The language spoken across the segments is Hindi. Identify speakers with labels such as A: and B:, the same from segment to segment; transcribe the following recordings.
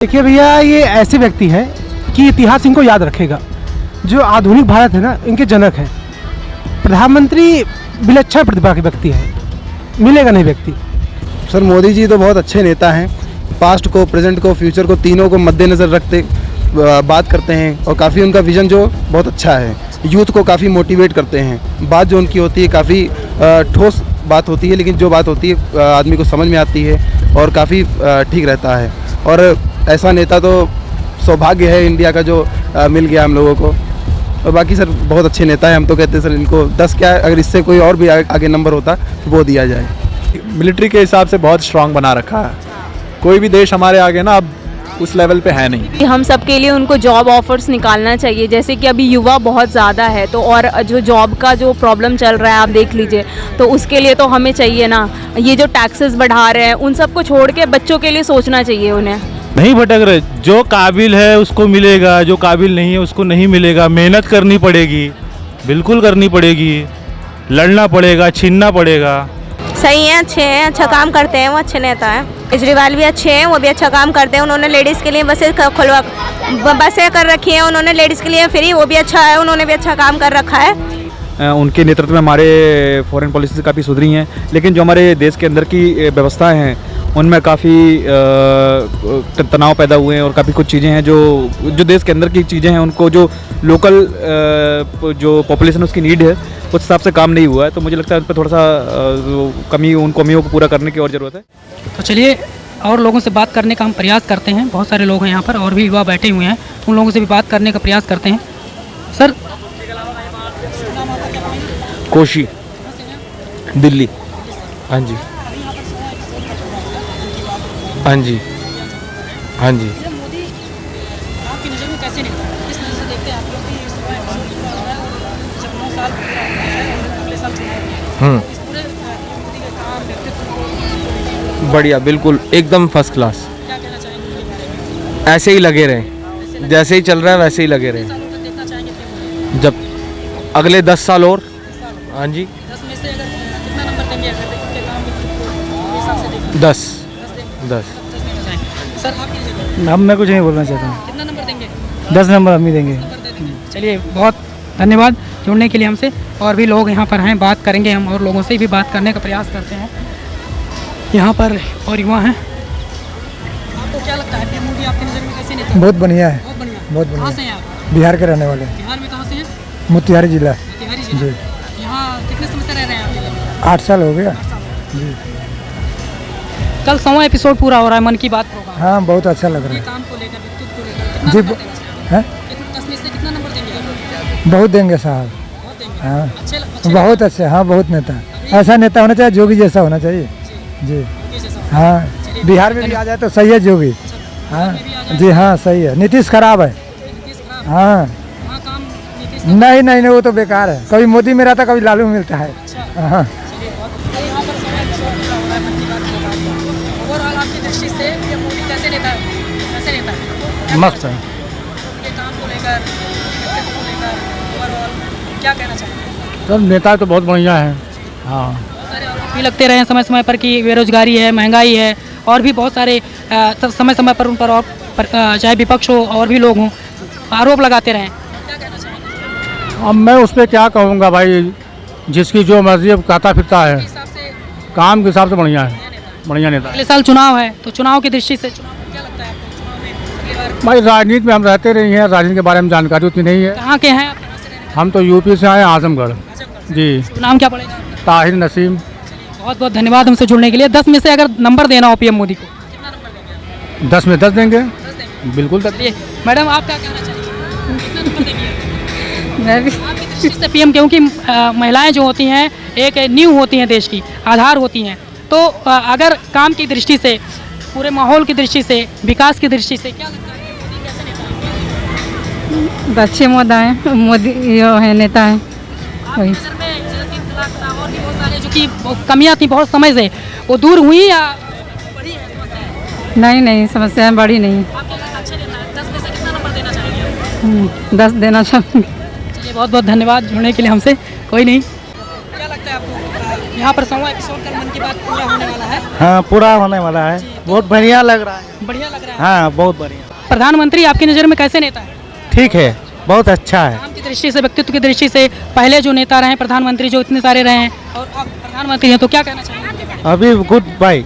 A: देखिए भैया, ये ऐसे व्यक्ति हैं कि इतिहास इनको याद रखेगा। जो आधुनिक भारत है ना, इनके जनक हैं। प्रधानमंत्री विलक्षण प्रतिभा के व्यक्ति हैं, मिलेगा नहीं व्यक्ति।
B: सर मोदी जी तो बहुत अच्छे नेता हैं। पास्ट को, प्रेजेंट को, फ्यूचर को, तीनों को मद्देनज़र रखते बात करते हैं और काफ़ी उनका विज़न जो बहुत अच्छा है। यूथ को काफ़ी मोटिवेट करते हैं। बात जो उनकी होती है काफ़ी ठोस बात होती है, लेकिन जो बात होती है आदमी को समझ में आती है और काफ़ी ठीक रहता है। और ऐसा नेता तो सौभाग्य है इंडिया का जो मिल गया हम लोगों को। और बाकी सर बहुत अच्छे नेता हैं। हम तो कहते हैं सर इनको 10 क्या, अगर इससे कोई और भी आगे नंबर होता तो वो दिया जाए।
C: मिलिट्री के हिसाब से बहुत स्ट्रांग बना रखा है। कोई भी देश हमारे आगे ना अब उस लेवल पे है नहीं।
D: हम सब के लिए उनको जॉब ऑफर्स निकालना चाहिए। जैसे कि अभी युवा बहुत ज़्यादा है, तो और जो जॉब का जो प्रॉब्लम चल रहा है आप देख लीजिए, तो उसके लिए तो हमें चाहिए ना, ये जो टैक्सेस बढ़ा रहे हैं उन सबको छोड़ के बच्चों के लिए सोचना चाहिए। उन्हें
E: नहीं भटक रहे। जो काबिल है उसको मिलेगा, जो काबिल नहीं है उसको नहीं मिलेगा। मेहनत करनी पड़ेगी, बिल्कुल करनी पड़ेगी, लड़ना पड़ेगा, छीनना पड़ेगा।
F: सही है, अच्छे हैं, अच्छा काम करते हैं, वो अच्छे नेता हैं। केजरीवाल भी अच्छे हैं, वो भी अच्छा काम करते हैं। उन्होंने लेडीज़ के लिए बसें कर रखी हैं, उन्होंने लेडीज़ के लिए फ्री, वो भी अच्छा है, उन्होंने भी अच्छा काम कर रखा है।
C: उनके नेतृत्व में हमारे फॉरेन पॉलिसी काफ़ी सुधरी हैं, लेकिन जो हमारे देश के अंदर की व्यवस्थाएं हैं उनमें काफ़ी तनाव पैदा हुए हैं और काफ़ी कुछ चीज़ें हैं जो देश के अंदर की चीज़ें हैं उनको जो लोकल जो पॉपुलेशन उसकी नीड है उस हिसाब से काम नहीं हुआ है। तो मुझे लगता है उन पर थोड़ा सा उन कमियों को पूरा करने की और ज़रूरत है।
G: तो चलिए और लोगों से बात करने का हम प्रयास करते हैं। बहुत सारे लोग हैं यहाँ पर और भी युवा बैठे हुए हैं, उन लोगों से भी बात करने का प्रयास करते हैं। सर,
E: कोशी, दिल्ली। हाँ जी, हाँ जी, हाँ जी।
G: मोदी आपकी नज़र में कैसे नहीं, किस नज़र से देखते हैं आप लोग कि इस समय जब 9 साल अगले साल इस पूरे मोदी के काम व्यक्तित्व
H: बढ़िया, बिल्कुल एकदम फर्स्ट क्लास।
G: क्या कहना चाहेंगे?
H: ऐसे ही लगे रहें, जैसे ही चल रहा है वैसे ही लगे रहें।
G: सालों तक देखना चाहेंगे अपने मोदी?
H: जब अगले 10 साल और। हाँ जी,
G: 10 में से अगर कितना नंबर देंगे अगर उनके काम के हिसाब से देखें?
H: 10।
G: 10 देना चाहेंगे। सर आपकी
A: अब मैं कुछ नहीं बोलना चाहता हूँ।
G: कितना नंबर देंगे?
A: 10 नंबर हम ही देंगे।
G: चलिए, बहुत धन्यवाद जुड़ने के लिए हमसे। और भी लोग यहाँ पर हैं, बात करेंगे हम और लोगों से भी बात करने का प्रयास करते हैं यहाँ पर। और युवा हैं, आपको क्या लगता है मोदी आपकी नज़र में कैसे नेता?
A: बहुत बढ़िया है,
G: बहुत बढ़िया।
A: बहुत बढ़िया।
G: कहाँ से हैं आप?
A: बिहार के रहने वाले,
G: बिहार में कहाँ से हैं?
A: मोतिहारी जिला।
G: मोतिहारी जिला। यहाँ कितने समय से रह रहे हैं आप जिले में?
A: 8 साल हो गया।
G: कल 100वां एपिसोड पूरा हो रहा है मन की बात प्रोग्राम।
A: हाँ, बहुत अच्छा लग रहा
G: ये
A: है।
G: काम को लेकर, व्यक्तित्व को लेकर
A: जी,
G: कितना नंबर देना चाहिए?
A: है
G: 10 में से कितना नंबर देंगे आप?
A: बहुत देंगे साहब।
G: बहुत देंगे।
A: हाँ,
G: अच्छे
A: बहुत अच्छे। हाँ, बहुत नेता, ऐसा नेता होना चाहिए, जोगी जैसा होना चाहिए जी। हाँ, बिहार में भी आ जाए तो सही है जोगी। हाँ जी, हाँ सही है। नीतीश खराब है। हाँ, नहीं नहीं नहीं, वो तो बेकार है। कभी मोदी में रहता, कभी लालू में मिलता है। हाँ, मस्त है।
G: क्या कहना चाहेंगे?
A: सब नेता तो बहुत बढ़िया है। हाँ,
G: भी लगते रहे समय समय पर कि बेरोजगारी है, महंगाई है, और भी बहुत सारे समय समय पर उन पर और चाहे विपक्ष हो और भी लोग हों, आरोप लगाते रहें।
A: अब मैं उस पर क्या कहूँगा भाई, जिसकी जो मर्जी अब कहता फिरता है। काम के हिसाब से बढ़िया है, बढ़िया नेता।
G: अगले साल चुनाव है, तो चुनाव की दृष्टि से चुनाव क्या लगता है आपको? चुनाव में अगली बार
A: भाई राजनीति में हम रहते रही हैं, राजनीति के बारे में जानकारी उतनी नहीं है।
G: कहाँ के हैं आप? कहाँ से रहने वाले?
A: हम तो यूपी से आए, आजमगढ़ जी।
G: नाम क्या पड़ेगा आपका?
A: ताहिर नसीम।
G: बहुत बहुत धन्यवाद हमसे जुड़ने के लिए। 10 में से अगर नंबर देना हो पीएम मोदी को, कितना नंबर देंगे?
A: 10 में 10 देंगे,
G: 10 देंगे।
A: बिल्कुल।
G: चलिए मैडम, आप क्या कहना चाहेंगे? कितना नंबर देंगे?
F: मैं भी
G: आपकी दृष्टि से पीएम, क्योंकि महिलाएं जो होती हैं एक नींव होती हैं, देश की आधार होती हैं, तो अगर काम की दृष्टि से, पूरे माहौल की दृष्टि से, विकास की दृष्टि से क्या लगता है मोदी कैसे नेता है?
F: अच्छे मोदी यो है, नेता है।
G: आपकी नज़र में जैसे 3 तलाक और भी बहुत सारे जो कि कमियां थी बहुत समय से, वो दूर हुई या बढ़ी है समस्याएं?
F: नहीं नहीं, समस्याएं बड़ी नहीं।
G: आपके अच्छे नेता है। 10 में से कितना नंबर देना चाहेंगे?
F: 10 देना चाहूँगी।
G: चलिए, बहुत बहुत धन्यवाद जुड़ने के लिए हमसे। कोई नहीं, क्या लगता है आपको यहाँ पर 100वां एपिसोड का मन की बात पूरा होने वाला है।
A: हाँ पूरा होने वाला है, बहुत बढ़िया लग रहा है।
G: बढ़िया लग रहा है।
A: हाँ बहुत बढ़िया,
G: प्रधानमंत्री आपकी नज़र में कैसे नेता है?
A: ठीक है, बहुत अच्छा है।
G: काम की दृष्टि से, व्यक्तित्व की दृष्टि से, पहले जो नेता रहे, प्रधानमंत्री जो इतने सारे रहे हैं और अब प्रधानमंत्री हैं, तो क्या कहना चाहेंगे उनके बारे में?
A: अभी गुड भाई,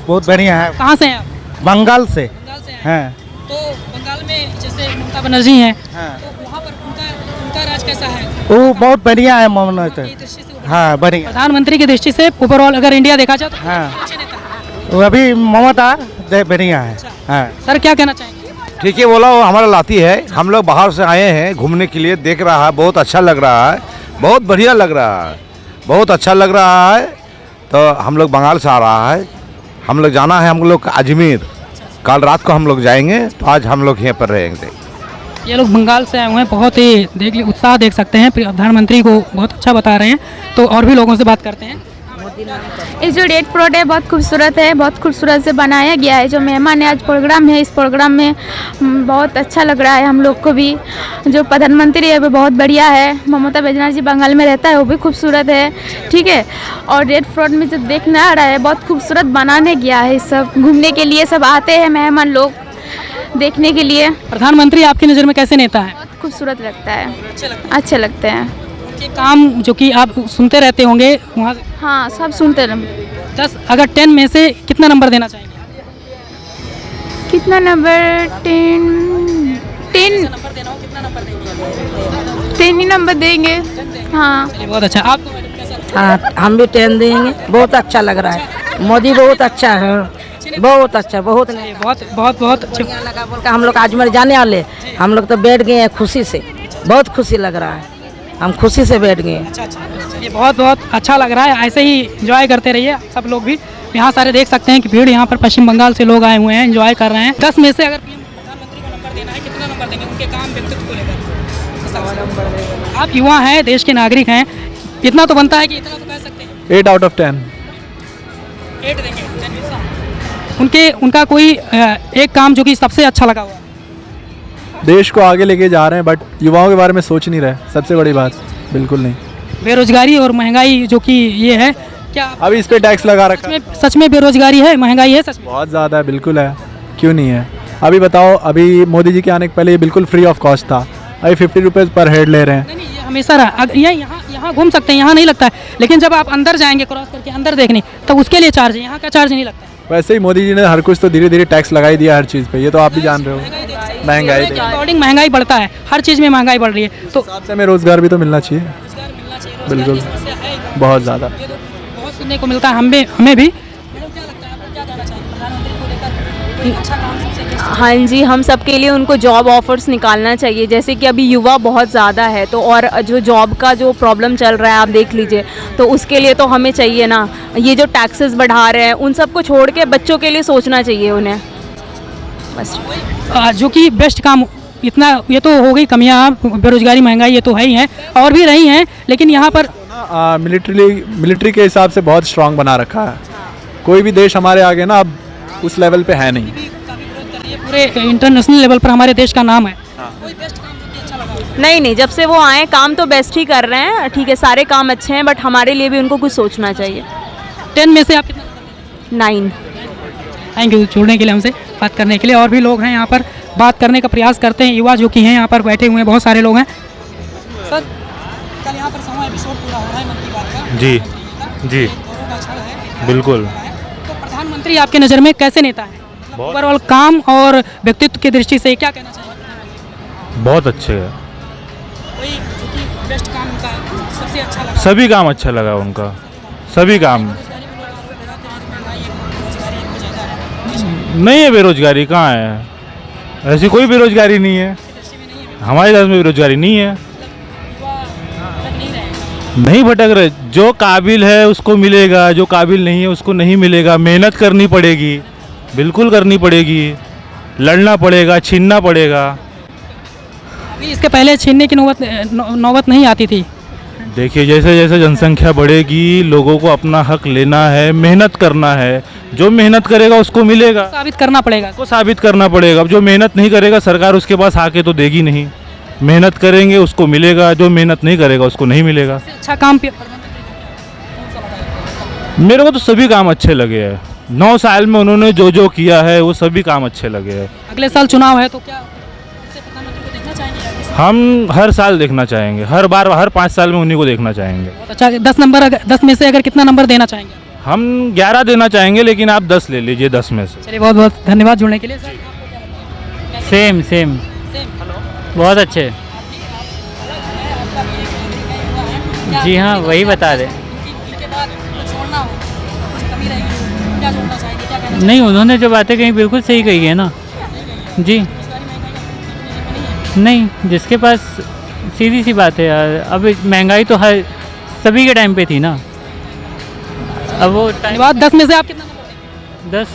A: बहुत बढ़िया है।
G: कहाँ से हैं आप?
A: बंगाल से।
G: बंगाल से हैं।
A: हाँ
G: तो बंगाल में जैसे ममता बनर्जी हैं,
A: हाँ,
G: तो वहाँ पर उनका राज कैसा है?
A: वो बहुत बढ़िया है ममता।
G: की दृष्टि से
A: हाँ बढ़िया।
G: प्रधानमंत्री की दृष्टि से ओवरऑल अगर इंडिया देखा जाए तो
A: हाँ।
G: अच्छे नेता हैं।
A: वो अभी ममता बढ़िया है। हाँ
G: सर क्या कहना चाहेंगे?
I: ठीक है बोला, वो हमारा लाती है। हम लोग बाहर से आए हैं घूमने के लिए, देख रहा है, बहुत अच्छा लग रहा है, बहुत बढ़िया लग रहा है, बहुत अच्छा लग रहा है। तो हम लोग बंगाल से आ रहा है, हम लोग जाना है हम लोग अजमेर, कल रात को हम लोग जाएंगे, तो आज हम लोग यहाँ पर रहेंगे।
G: ये लोग बंगाल से आए हुए हैं, बहुत ही उत्साह देख सकते हैं, प्रधानमंत्री को बहुत अच्छा बता रहे हैं। तो और भी लोगों से बात करते हैं।
J: ये जो रेड फ्लोट है बहुत खूबसूरत है, बहुत खूबसूरत से बनाया गया है। जो मेहमान है आज प्रोग्राम है, इस प्रोग्राम में बहुत अच्छा लग रहा है हम लोग को भी। जो प्रधानमंत्री है वो बहुत बढ़िया है। ममता बनर्जी बंगाल में रहता है, वो भी खूबसूरत है, ठीक है। और रेड फ्लोट में जो देखने आ रहा है बहुत खूबसूरत बनाने गया है। सब घूमने के लिए सब आते हैं मेहमान लोग देखने के लिए।
G: प्रधानमंत्री आपकी नज़र में कैसे नेता है?
J: बहुत खूबसूरत लगता है, अच्छे लगते हैं।
G: उनके काम जो कि आप सुनते रहते होंगे वहाँ से,
J: हाँ सब सुनते रहे।
G: 10 अगर 10 में से कितना नंबर देना चाहेंगे?
J: कितना नंबर? 10
G: नंबर देना हो कितना नंबर देंगे?
J: 10 ही नंबर देंगे। हाँ
G: चलिए बहुत अच्छा। आपको मैडम कैसा?
K: हाँ हम भी 10 देंगे, बहुत अच्छा लग रहा है। मोदी बहुत अच्छा है, बहुत अच्छा, बहुत नहीं
G: बहुत बहुत बहुत अच्छे।
K: बढ़िया लगा। बोल के हम लोग अजमेर जाने वाले, हम लोग तो बैठ गए हैं खुशी से, बहुत खुशी लग रहा है, हम खुशी से बैठ गए।
G: ये बहुत बहुत अच्छा लग रहा है। ऐसे ही एंजॉय करते रहिए सब लोग भी। यहाँ सारे देख सकते हैं कि भीड़ यहाँ पर पश्चिम बंगाल से लोग आए हुए हैं, एंजॉय कर रहे हैं। 10 में से अगर प्रधानमंत्री को नंबर देना है कितना नंबर देंगे उनके काम व्यक्तित्व को लेकर? आप युवा हैं, देश के नागरिक हैं, इतना तो बनता है कि इतना तो कह सकते हैं।
C: 8 out of 10।
G: 8 देंगे 10 में से। उनका कोई एक काम जो कि सबसे अच्छा लगा हुआ?
C: देश को आगे लेके जा रहे हैं, बट युवाओं के बारे में सोच नहीं रहे, सबसे बड़ी बात। बिल्कुल नहीं।
G: बेरोजगारी और महंगाई जो कि ये है, क्या
C: अभी इस पे टैक्स लगा रखा है।
G: सच में बेरोजगारी है, महंगाई है सच में?
C: बहुत ज़्यादा है, बिल्कुल है, क्यों नहीं है। अभी बताओ, अभी मोदी जी के आने के पहले ये बिल्कुल फ्री ऑफ कॉस्ट था, अभी 50 रुपीज़ पर हेड ले रहे हैं।
G: नहीं ये हमेशा रहा। ये यहाँ घूम सकते हैं, यहाँ नहीं लगता है, लेकिन जब आप अंदर जाएंगे क्रॉस करके अंदर देखने, तब उसके लिए चार्ज है, यहाँ का चार्ज नहीं लगता है।
C: वैसे ही मोदी जी ने हर कुछ तो धीरे धीरे टैक्स लगाई दिया हर चीज़ पे, ये तो आप भी जान रहे हो। महंगाई
G: अकॉर्डिंग महंगाई बढ़ता है, हर चीज़ में महंगाई बढ़ रही है, तो
C: हिसाब से हमें रोज़गार भी तो मिलना चाहिए। बिल्कुल, बहुत ज़्यादा।
G: बहुत सुनने को मिलता है हमें भी।
D: हाँ जी, हम सब के लिए उनको जॉब ऑफर्स निकालना चाहिए। जैसे कि अभी युवा बहुत ज़्यादा है, तो और जो जॉब का जो प्रॉब्लम चल रहा है आप देख लीजिए, तो उसके लिए तो हमें चाहिए ना, ये जो टैक्सेस बढ़ा रहे हैं उन सबको छोड़ के बच्चों के लिए सोचना चाहिए उन्हें, बस।
G: जो कि बेस्ट काम इतना, ये तो हो गई कमियाँ, बेरोजगारी महंगाई ये तो है ही है, और भी रही हैं, लेकिन यहाँ पर
C: मिलिट्री के हिसाब से बहुत स्ट्रांग बना रखा है। कोई भी देश हमारे आगे ना अब उस लेवल पे है नहीं।
G: पूरे इंटरनेशनल लेवल पर हमारे देश का नाम है।
D: नहीं, जब से वो आए काम तो बेस्ट ही कर रहे हैं, ठीक है, सारे काम अच्छे हैं, बट हमारे लिए भी उनको कुछ सोचना चाहिए।
G: 10 में से आप कितना?
D: 9।
G: थैंक यू जुड़ने के लिए, हमसे बात करने के लिए। और भी लोग हैं यहाँ पर, बात करने का प्रयास करते हैं, युवा जो कि हैं यहाँ पर बैठे हुए हैं, बहुत सारे लोग हैं। सर कल यहाँ पर 100वां एपिसोड पूरा हो रहा है मन की बात का।
E: जी बिल्कुल।
G: तो प्रधानमंत्री आपके नज़र में कैसे नेता है? ओवरऑल काम और व्यक्तित्व की दृष्टि से क्या कहना चाहिए?
E: बहुत अच्छे है,
G: कोई जो कि बेस्ट काम उनका सबसे अच्छा लगा?
E: सभी काम अच्छा लगा उनका, सभी काम। नहीं है बेरोजगारी, कहाँ है? ऐसी कोई बेरोजगारी नहीं है, हमारे देश में बेरोजगारी नहीं है। नहीं भटक रहे, जो काबिल है उसको मिलेगा, जो काबिल नहीं है उसको नहीं मिलेगा। मेहनत करनी पड़ेगी, बिल्कुल करनी पड़ेगी, लड़ना पड़ेगा, छीनना पड़ेगा।
G: अभी इसके पहले छीनने की नौबत नहीं आती थी।
E: देखिए जैसे जैसे जनसंख्या बढ़ेगी, लोगों को अपना हक लेना है, मेहनत करना है, जो मेहनत करेगा उसको मिलेगा।
G: साबित करना पड़ेगा,
E: उसको साबित करना पड़ेगा। अब जो मेहनत नहीं करेगा सरकार उसके पास आके तो देगी नहीं। मेहनत करेंगे उसको मिलेगा, जो मेहनत नहीं करेगा उसको नहीं मिलेगा।
G: अच्छा काम
E: मेरे को तो सभी काम अच्छे लगे हैं। 9 साल में उन्होंने जो जो किया है वो सभी काम अच्छे लगे हैं।
G: अगले साल चुनाव है तो क्या इससे प्रधानमंत्री को देखना चाहेंगे या किसी-
E: हम हर साल देखना चाहेंगे, हर बार हर 5 साल में उन्हीं को देखना चाहेंगे।
G: बहुत अच्छा। 10 में से अगर कितना नंबर देना चाहेंगे?
E: हम 11 देना चाहेंगे, लेकिन आप 10 ले लीजिए 10 में से।
G: चलिए, बहुत बहुत धन्यवाद जुड़ने के लिए सर।
L: सेम बहुत अच्छे। जी हाँ, वही बता रहे। नहीं, उन्होंने जो बातें कही बिल्कुल सही कही है ना जी। नहीं, जिसके पास सीधी सी बात है यार, अब महंगाई तो हर सभी के टाइम पे थी ना। अब वो
G: धन्यवाद। 10 में से आप कितना नंबर देंगे?
L: 10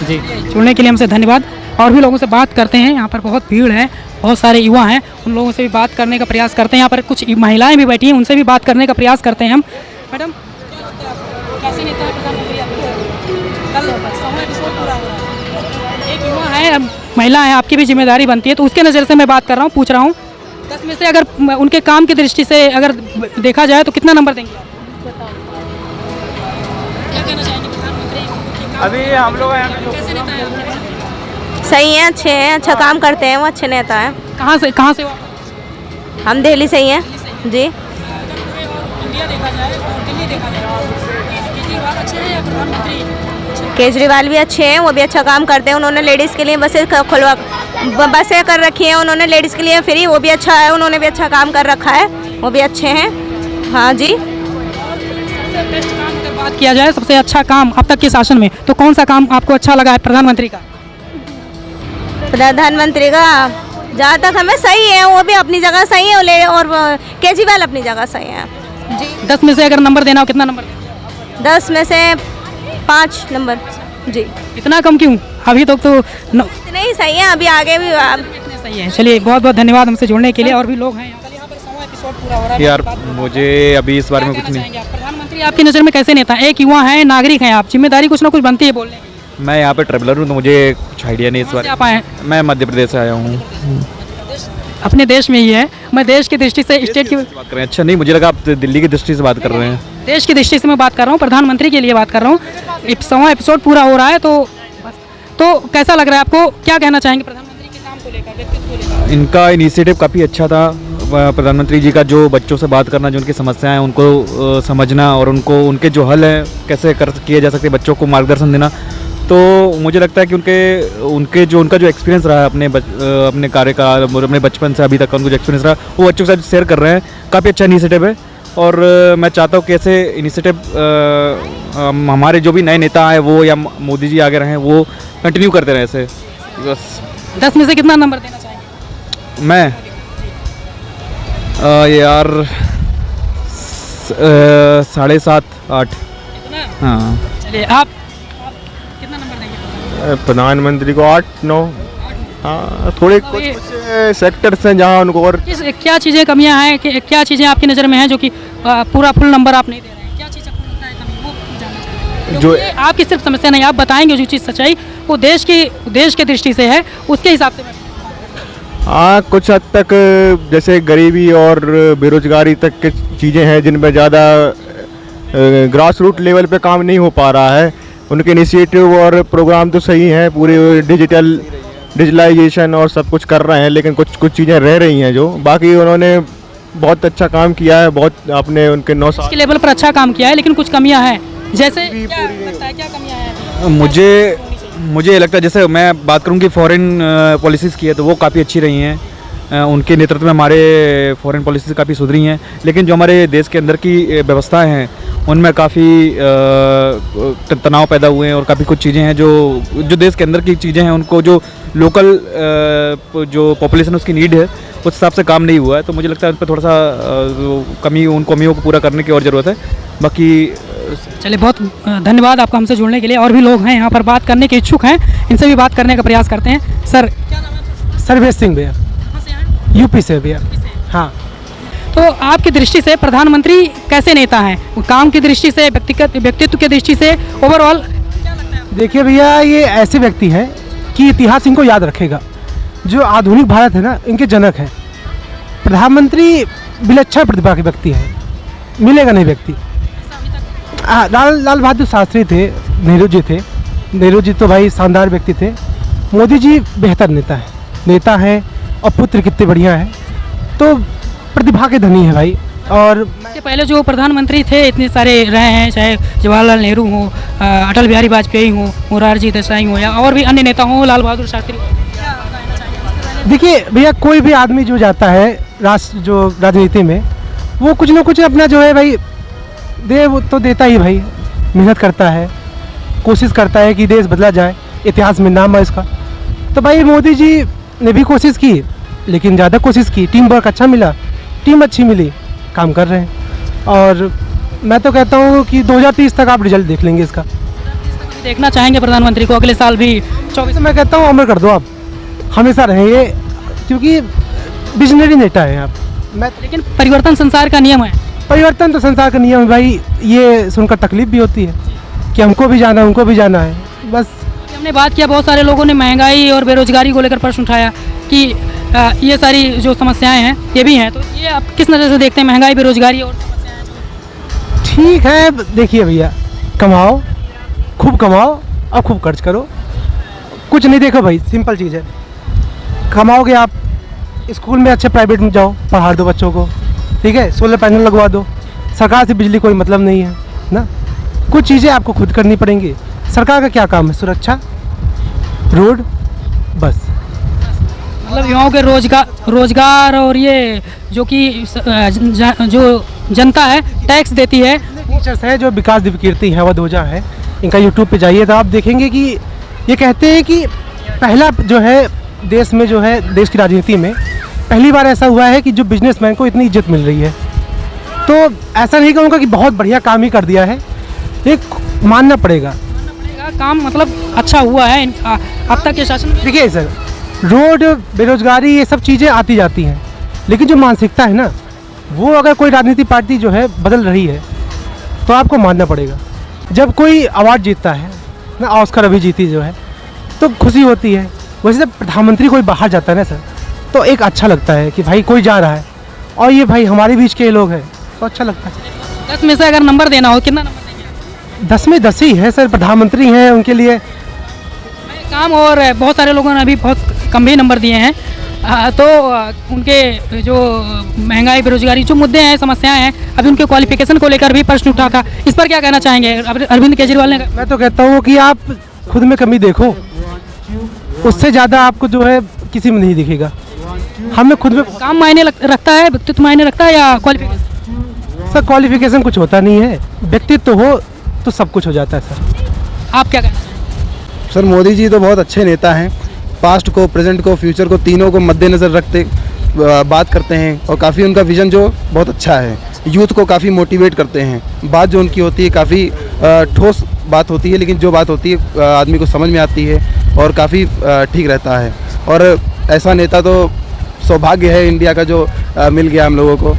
L: जी।
G: जुड़ने के लिए हमसे धन्यवाद। और भी लोगों से बात करते हैं। यहाँ पर बहुत भीड़ है, बहुत सारे युवा हैं, उन लोगों से भी बात करने का प्रयास करते हैं। यहाँ पर कुछ महिलाएं भी बैठी हैं, उनसे भी बात करने का प्रयास करते हैं हम। मैडम, कैसे नेता है प्रधानमंत्री कल समय एपिसोड पूरा हो रहा है, एक युवा है, महिला है, आपकी भी जिम्मेदारी बनती है, तो उसके नज़र से मैं बात कर रहा हूँ, पूछ रहा हूँ। 10 में से अगर उनके काम की दृष्टि से अगर देखा जाए तो कितना नंबर देंगे? क्या कहना चाहेंगे प्रधानमंत्री?
C: अभी हम लोग
G: कैसे नेता है?
F: सही है, अच्छे हैं, अच्छा काम करते हैं, वो अच्छे नेता हैं।
G: कहाँ से हो आप?
F: हम दिल्ली से ही हैं जी।
G: इंडिया देखा जाए और दिल्ली देखा जाए, केजरीवाल अच्छे हैं या प्रधानमंत्री?
F: केजरीवाल भी अच्छे हैं, वो भी अच्छा काम करते हैं। उन्होंने लेडीज़ के लिए बसें बसें कर रखी हैं, उन्होंने लेडीज़ के लिए फ्री, वो भी अच्छा है। उन्होंने भी अच्छा काम कर रखा है, वो भी अच्छे हैं। हाँ जी।
G: सबसे बेस्ट काम अगर बात किया जाए, सबसे अच्छा काम अब तक के शासन में, तो कौन सा काम आपको अच्छा लगा है प्रधानमंत्री का?
F: प्रधानमंत्री का जहाँ तक हमें सही है, वो भी अपनी जगह सही है, और केजरीवाल अपनी जगह सही है जी।
G: 10 में से अगर नंबर देना हो, कितना नंबर देंगे?
F: 10 में से 5 नंबर जी।
G: इतना कम क्यों? अभी तक तो
F: इतने ही सही है, अभी आगे भी
G: इतने सही है। चलिए, बहुत बहुत धन्यवाद हमसे जुड़ने के लिए। और भी लोग हैं यहाँ पर समय एपिसोड पूरा हो रहा है।
C: यार, मुझे अभी इस बारे में कुछ नहीं।
G: प्रधानमंत्री आपकी नज़र में कैसे नेता? एक युवा है, नागरिक हैं आप, जिम्मेदारी कुछ ना कुछ बनती है बोलने की।
C: मैं यहाँ पे ट्रैवलर हूँ, तो मुझे कुछ आइडिया नहीं इस बारे
G: आप आए हैं?
C: में। मैं मध्य प्रदेश से आया हूँ।
G: अपने देश में ही है, मैं देश की दृष्टि से स्टेट की
C: बात कर रहे हैं। अच्छा, नहीं, मुझे लगा आप दिल्ली की दृष्टि से बात कर रहे हैं।
G: देश की दृष्टि से मैं बात कर रहा हूँ, प्रधानमंत्री के लिए बात कर रहा हूँ। समय एपिसोड पूरा हो रहा है, तो कैसा लग रहा है आपको? क्या कहना चाहेंगे प्रधानमंत्री के काम को लेकर, व्यक्तित्व को लेकर?
C: इनका इनिशिएटिव काफ़ी अच्छा था। प्रधानमंत्री जी का जो बच्चों से बात करना, जो उनकी समस्याएं हैं उनको समझना और उनको उनके जो हल हैं कैसे किए जा सकते हैं, बच्चों को मार्गदर्शन देना। तो मुझे लगता है कि उनका जो एक्सपीरियंस रहा है अपने कार्यकाल और अपने बचपन से अभी तक का उनको जो एक्सपीरियंस रहा, वो बच्चों के साथ शेयर कर रहे हैं। काफ़ी अच्छा इनिशिएटिव है और मैं चाहता हूँ कि ऐसे इनिशिएटिव हमारे जो भी नए नेता आए वो या मोदी जी आगे रहे, वो कंटिन्यू करते रहे ऐसे। बस
G: 10 में से कितना नंबर देना चाहेंगे?
C: मैं यार 7.5 8। हाँ,
G: चलिए, आप कितना नंबर देंगे?
B: प्रधानमंत्री को 8 9। हाँ, थोड़े कुछ सेक्टर्स हैं जहाँ उनको और
G: क्या चीज़ें कमियां हैं, क्या चीज़ें आपकी नज़र में हैं जो कि पूरा फुल नंबर आप नहीं दे रहे हैं? क्या चीज़ आपको लगता है कमी, वो जानना चाहते हैं।
B: जो
G: आपकी सिर्फ समस्या नहीं, आप बताएंगे जो चीज़ सच्चाई वो देश की दृष्टि से है, उसके हिसाब से मैं।
B: हाँ, कुछ हद तक जैसे गरीबी और बेरोजगारी तक की चीज़ें हैं जिन पर ज़्यादा ग्रास रूट लेवल पे काम नहीं हो पा रहा है। उनके इनिशिएटिव और प्रोग्राम तो सही हैं, पूरे डिजिटलाइजेशन और सब कुछ कर रहे हैं, लेकिन कुछ चीज़ें रह रही हैं जो बाकी उन्होंने बहुत अच्छा काम किया है। बहुत आपने उनके 9 साल
G: के लेवल पर अच्छा काम किया है, लेकिन कुछ कमियां हैं। जैसे क्या लगता है, क्या कमियां हैं?
C: मुझे लगता है, जैसे मैं बात करूँ कि फॉरेन पॉलिसीज़ की है तो वो काफ़ी अच्छी रही हैं। उनके नेतृत्व में हमारे फॉरेन पॉलिसीज़ काफ़ी सुधरी हैं, लेकिन जो हमारे देश के अंदर की व्यवस्थाएं हैं उनमें काफ़ी तनाव पैदा हुए हैं और काफ़ी कुछ चीज़ें हैं जो देश के अंदर की चीज़ें हैं, उनको जो लोकल जो पॉपुलेशन उसकी नीड है उस हिसाब से काम नहीं हुआ है। तो मुझे लगता है उन पर थोड़ा सा उन कमियों को पूरा करने की और ज़रूरत है। बाकी
G: चलिए, बहुत धन्यवाद आपका हमसे जुड़ने के लिए। और भी लोग हैं यहाँ पर बात करने के इच्छुक हैं, इनसे भी बात करने का प्रयास करते हैं। सर, क्या नाम है?
A: सर्वेश सिंह भैया,
G: कहाँ से हैं?
A: यूपी से भैया। हाँ,
G: तो आपकी दृष्टि से प्रधानमंत्री कैसे नेता हैं? काम की दृष्टि से, व्यक्तित्व की दृष्टि से, ओवरऑल क्या लगता है?
A: देखिए भैया, ये ऐसे व्यक्ति हैं कि इतिहास इनको याद रखेगा। जो आधुनिक भारत है ना, इनके जनक हैं। प्रधानमंत्री विलक्षण प्रतिभा के व्यक्ति हैं, मिलेगा नहीं व्यक्ति। लाल बहादुर शास्त्री थे, नेहरू जी थे। नेहरू जी तो भाई शानदार व्यक्ति थे। मोदी जी बेहतर नेता हैं और पुत्र कितने बढ़िया हैं, तो प्रतिभा के धनी है भाई। और
G: इसके पहले जो प्रधानमंत्री थे इतने सारे रहे हैं, चाहे जवाहरलाल नेहरू हो, अटल बिहारी वाजपेयी हो, मोरारजी देसाई हो, या और भी अन्य नेता हों, लाल बहादुर शास्त्री।
A: देखिए भैया, कोई भी आदमी जो जाता है राजनीति में, वो कुछ ना कुछ अपना जो है भाई वो तो देता ही भाई, मेहनत करता है, कोशिश करता है कि देश बदला जाए, इतिहास में नाम है इसका। तो भाई मोदी जी ने भी कोशिश की, लेकिन ज़्यादा कोशिश की, टीम वर्क अच्छा मिला, टीम अच्छी मिली, काम कर रहे हैं। और मैं तो कहता हूँ कि 2030 तक आप रिजल्ट देख लेंगे इसका।
G: देखना चाहेंगे प्रधानमंत्री को अगले साल भी 24?
A: मैं कहता हूँ अमर कर दो आप, हमेशा रहेंगे, क्योंकि विजनरी नेता है आप।
G: लेकिन परिवर्तन संसार का नियम है।
A: परिवर्तन तो संसार का नियम है भाई, ये सुनकर तकलीफ भी होती है कि हमको भी जाना है, उनको भी जाना है, बस।
G: हमने बात किया, बहुत सारे लोगों ने महंगाई और बेरोजगारी को लेकर प्रश्न उठाया कि ये सारी जो समस्याएं हैं ये भी हैं, तो ये आप किस नज़र से देखते हैं, महंगाई, बेरोजगारी और समस्याएं?
A: ठीक है, देखिए भैया, कमाओ, खूब कमाओ और खूब खर्च करो। कुछ नहीं, देखो भाई सिंपल चीज़ है, कमाओगे आप, स्कूल में अच्छे प्राइवेट में जाओ, पढ़ा दो बच्चों को, ठीक है, सोलर पैनल लगवा दो। सरकार से बिजली कोई मतलब नहीं है ना, कुछ चीज़ें आपको खुद करनी पड़ेंगी। सरकार का क्या काम है? सुरक्षा, रोड, बस।
G: मतलब युवाओं के रोजगार और ये जो कि जो जनता है टैक्स देती है,
A: टीचर्स है जो विकास दिव्यकीर्ति है, वधोजा है, इनका यूट्यूब पे जाइए तो आप देखेंगे कि ये कहते हैं कि पहला जो है देश में, जो है देश की राजनीति में पहली बार ऐसा हुआ है कि जो बिजनेसमैन को इतनी इज्जत मिल रही है। तो ऐसा नहीं कहूँगा कि बहुत बढ़िया काम ही कर दिया है, एक मानना पड़ेगा
G: काम, मतलब अच्छा हुआ है अब तक के शासन में।
A: देखिए सर, रोड, बेरोजगारी, ये सब चीज़ें आती जाती हैं, लेकिन जो मानसिकता है ना, वो अगर कोई राजनीतिक पार्टी जो है बदल रही है तो आपको मानना पड़ेगा। जब कोई अवार्ड जीतता है ना, ऑस्कर अभी जीती जो है, तो खुशी होती है। वैसे जब प्रधानमंत्री कोई बाहर जाता है ना सर, तो एक अच्छा लगता है कि भाई कोई जा रहा है और ये भाई हमारे बीच के लोग हैं, तो अच्छा लगता है।
G: 10 में से अगर नंबर देना हो, कितना नंबर देंगे?
A: 10 में 10 ही है सर, प्रधानमंत्री हैं, उनके लिए
G: काम। और बहुत सारे लोगों ने अभी बहुत कम भी नंबर दिए हैं, तो उनके जो महंगाई, बेरोजगारी, जो मुद्दे हैं, समस्याएं हैं, अभी उनके क्वालिफिकेशन को लेकर भी प्रश्न उठा था। इस पर क्या कहना चाहेंगे अरविंद केजरीवाल ने? मैं
A: तो कहता हूँ कि आप खुद में कमी देखो, उससे ज़्यादा आपको जो है किसी में नहीं दिखेगा। हमें खुद में
G: काम मायने रखता है, व्यक्तित्व मायने रखता है या क्वालिफिकेशन?
A: सर क्वालिफिकेशन कुछ होता नहीं है, व्यक्तित्व हो तो सब कुछ हो जाता है सर।
G: आप क्या कहना चाहेंगे?
B: सर मोदी जी तो बहुत अच्छे नेता हैं, पास्ट को, प्रेजेंट को, फ्यूचर को, तीनों को मद्देनज़र रखते बात करते हैं, और काफ़ी उनका विज़न जो बहुत अच्छा है, यूथ को काफ़ी मोटिवेट करते हैं। बात जो उनकी होती है काफ़ी ठोस बात होती है, लेकिन जो बात होती है आदमी को समझ में आती है और काफ़ी ठीक रहता है। और ऐसा नेता तो सौभाग्य है इंडिया का जो मिल गया हम लोगों को।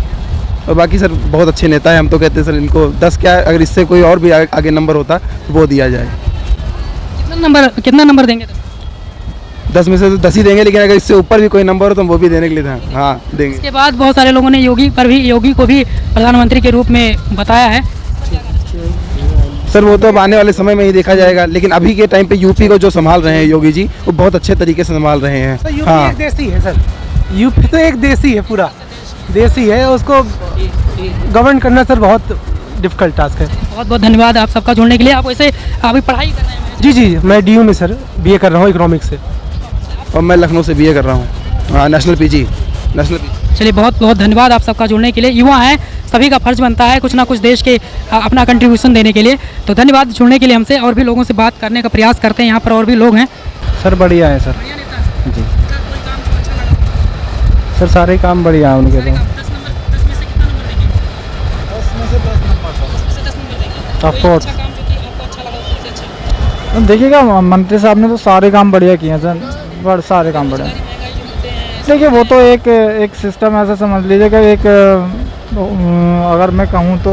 B: और बाकी सर बहुत अच्छे नेता है, हम तो कहते हैं सर इनको 10 क्या, अगर इससे कोई और भी आगे नंबर होता वो दिया जाए।
G: कितना नंबर देंगे?
B: 10 में से तो 10 ही देंगे, लेकिन अगर इससे ऊपर भी कोई नंबर हो तो हम वो भी देने के लिए था, हाँ देंगे।
G: इसके बाद बहुत सारे लोगों ने योगी को भी प्रधानमंत्री के रूप में बताया है।
B: सर वो तो अब आने वाले समय में ही देखा जाएगा, लेकिन अभी के टाइम पे यूपी को जो संभाल रहे हैं योगी जी, वो बहुत अच्छे तरीके से संभाल रहे हैं।
A: हाँ, एक देश ही है सर, यूपी तो एक देश ही है, पूरा देश ही है, उसको गवर्न करना सर बहुत डिफिकल्ट टास्क है।
G: बहुत बहुत धन्यवाद आप सबका जुड़ने के लिए। आप वैसे अभी पढ़ाई कर रहे हैं?
A: जी, मैं DU में सर BA कर रहा हूँ इकोनॉमिक्स से।
B: और मैं लखनऊ से BA कर रहा हूँ, नेशनल PG।
G: चलिए, बहुत बहुत धन्यवाद आप सबका जुड़ने के लिए। युवा हैं, सभी का फर्ज बनता है कुछ ना कुछ देश के अपना कंट्रीब्यूशन देने के लिए। तो धन्यवाद जुड़ने के लिए हमसे। और भी लोगों से बात करने का प्रयास करते हैं, यहाँ पर और भी लोग हैं।
M: सर बढ़िया है सर जी, सर सारे काम बढ़िया है उनके। तो ऑफकोर्स देखिएगा, मंत्री साहब ने तो सारे काम बढ़िया किए हैं सर, सारे काम बढ़िया। देखिए वो तो एक सिस्टम ऐसा समझ लीजिए कि एक अगर मैं कहूँ तो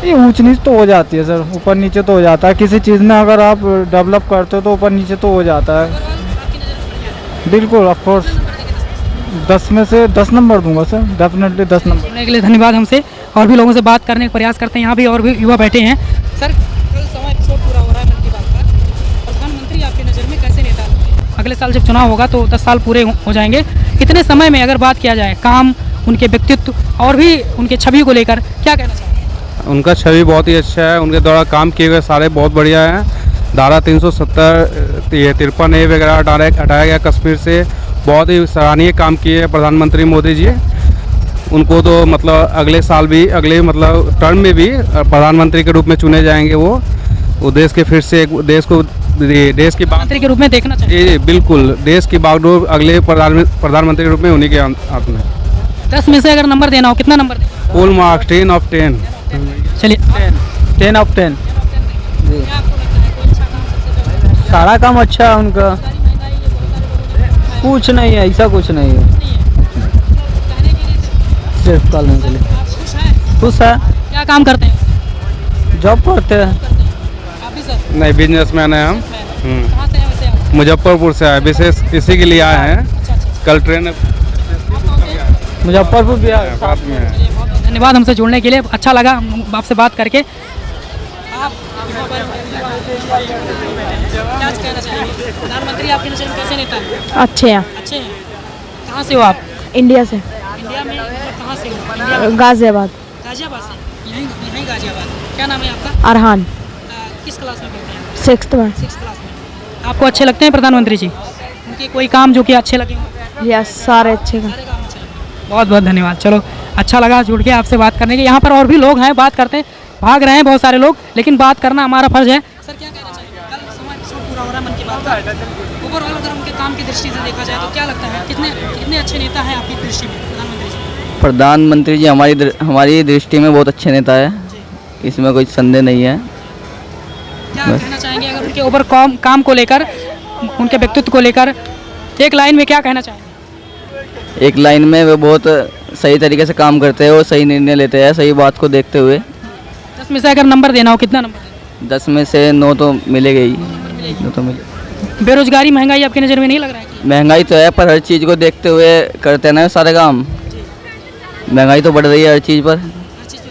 M: ये ऊंच नीच तो हो जाती है सर, ऊपर नीचे तो हो जाता है। किसी चीज़ में अगर आप डेवलप करते हो तो ऊपर नीचे तो हो जाता है, बिल्कुल ऑफ कोर्स। 10 में से 10 नंबर दूंगा सर, डेफिनेटली 10 नंबर।
G: जुड़ने के लिए धन्यवाद हमसे। और भी लोगों से बात करने का प्रयास करते हैं, यहाँ भी और भी युवा बैठे हैं। सर, कल 100वां एपिसोड पूरा हो रहा है मन की बात का। प्रधानमंत्री आपकी नज़र में कैसे नेता लगते हैं? अगले साल जब चुनाव होगा तो 10 साल पूरे हो जाएंगे। इतने समय में अगर बात किया जाए काम, उनके व्यक्तित्व और भी उनके छवि को लेकर क्या कहना चाहेंगे?
H: उनका छवि बहुत ही अच्छा है, उनके द्वारा काम किए गए सारे बहुत बढ़िया हैं। धारा 370-53 वगैरह हटाया गया कश्मीर से, बहुत ही सराहनीय काम किए हैं प्रधानमंत्री मोदी जी। उनको तो मतलब अगले साल भी, अगले मतलब टर्म में भी प्रधानमंत्री के रूप में चुने जाएंगे। वो देश के फिर से देश की
G: प्रधानमंत्री के रूप में देखना चाहिए।
H: जी बिल्कुल, देश की बागडोर अगले प्रधानमंत्री के रूप में उन्हीं के हाथ में।
G: 10 में से अगर नंबर देना हो, कितना नंबर देना?
H: Full marks 10 of 10।
G: चलिए
M: 10 ऑफ 10। सारा काम अच्छा है उनका, कुछ नहीं है, ऐसा कुछ नहीं है। सिर्फ करने के लिए खुश है।
G: क्या काम करते हैं?
M: जॉब करते हैं।
G: आप भी सर?
H: नहीं, बिजनेसमैन है हम।
G: कहाँ से हैं वैसे आप?
H: मुजफ्फरपुर से आए, विशेष इसी के लिए आए हैं। कल ट्रेन
M: मुजफ्फरपुर भी आए।
H: साथ में है।
G: बहुत बहुत धन्यवाद हमसे जुड़ने के लिए, अच्छा लगा आपसे बात करके। आप क्या कहना चाहेंगे? प्रधानमंत्री आपकी नज़र में कैसे नेता हैं?
J: अच्छे हैं।
G: अच्छे हैं। कहाँ से हो आप?
J: इंडिया से,
G: इंडिया में कहाँ से हो? इंडिया में
J: गाजियाबाद।
G: गाजियाबाद से? यहीं गाजियाबाद। क्या नाम है आपका?
J: अरहान,
G: किस क्लास में पढ़ते हैं?
J: 6th में।
G: 6th क्लास में। आपको अच्छे लगते हैं प्रधानमंत्री जी? उनके कोई काम जो कि अच्छे लगे हों?
J: यस, सारे अच्छे हैं।
G: बहुत बहुत धन्यवाद। चलो, अच्छा लगा जुड़ के आपसे बात करने के। यहाँ पर और भी लोग हैं, बात करते हैं। भाग रहे हैं बहुत सारे लोग, लेकिन बात करना हमारा फर्ज है। सर, क्या कहना चाहिए? कल 100वां एपिसोड पूरा हो रहा है मन की बात का। ओवरऑल अगर उनके काम की दृष्टि से देखा जाए तो क्या लगता है, कितने अच्छे नेता हैं आपकी दृष्टि में प्रधानमंत्री जी?
N: प्रधानमंत्री जी हमारी दृष्टि में बहुत अच्छे नेता है, इसमें कोई संदेह नहीं है।
G: क्या कहना चाहेंगे अगर उनके ऊपर काम को लेकर, उनके व्यक्तित्व को लेकर एक लाइन में क्या कहना चाहेंगे?
N: एक लाइन में वो बहुत सही तरीके से काम करते हैं, वो सही निर्णय लेते हैं, सही बात को देखते हुए।
G: 10 में से अगर नंबर देना हो, कितना नंबर?
N: 10 में से 9 तो मिलेगा ही। 9 तो मिले।
G: बेरोजगारी, महंगाई आपकी नज़र में नहीं लग रहा है?
N: महंगाई तो है, पर हर चीज़ को देखते हुए करते हैं ना सारे काम। महंगाई तो बढ़ रही है हर चीज़ पर,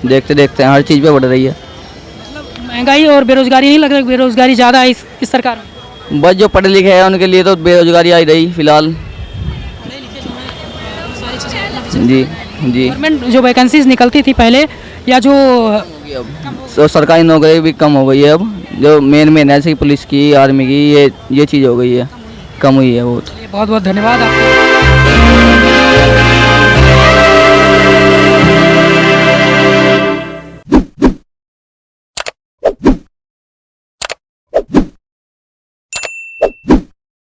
N: देखते देखते हर चीज़ पर बढ़ रही है।
G: मतलब महंगाई और बेरोजगारी नहीं लग रही? बेरोजगारी ज़्यादा है इस सरकार में?
N: बस जो पढ़े लिखे हैं उनके लिए तो बेरोजगारी आई रही फिलहाल। जी जी।
G: गवर्नमेंट जो वैकेंसीज निकलती थी पहले, या जो
N: तो सरकारी नौकरी भी कम हो गई है अब, जो मेन है जैसे पुलिस की, आर्मी की, ये चीज़ हो गई है, कम हुई है बहुत।
G: बहुत बहुत धन्यवाद आपको।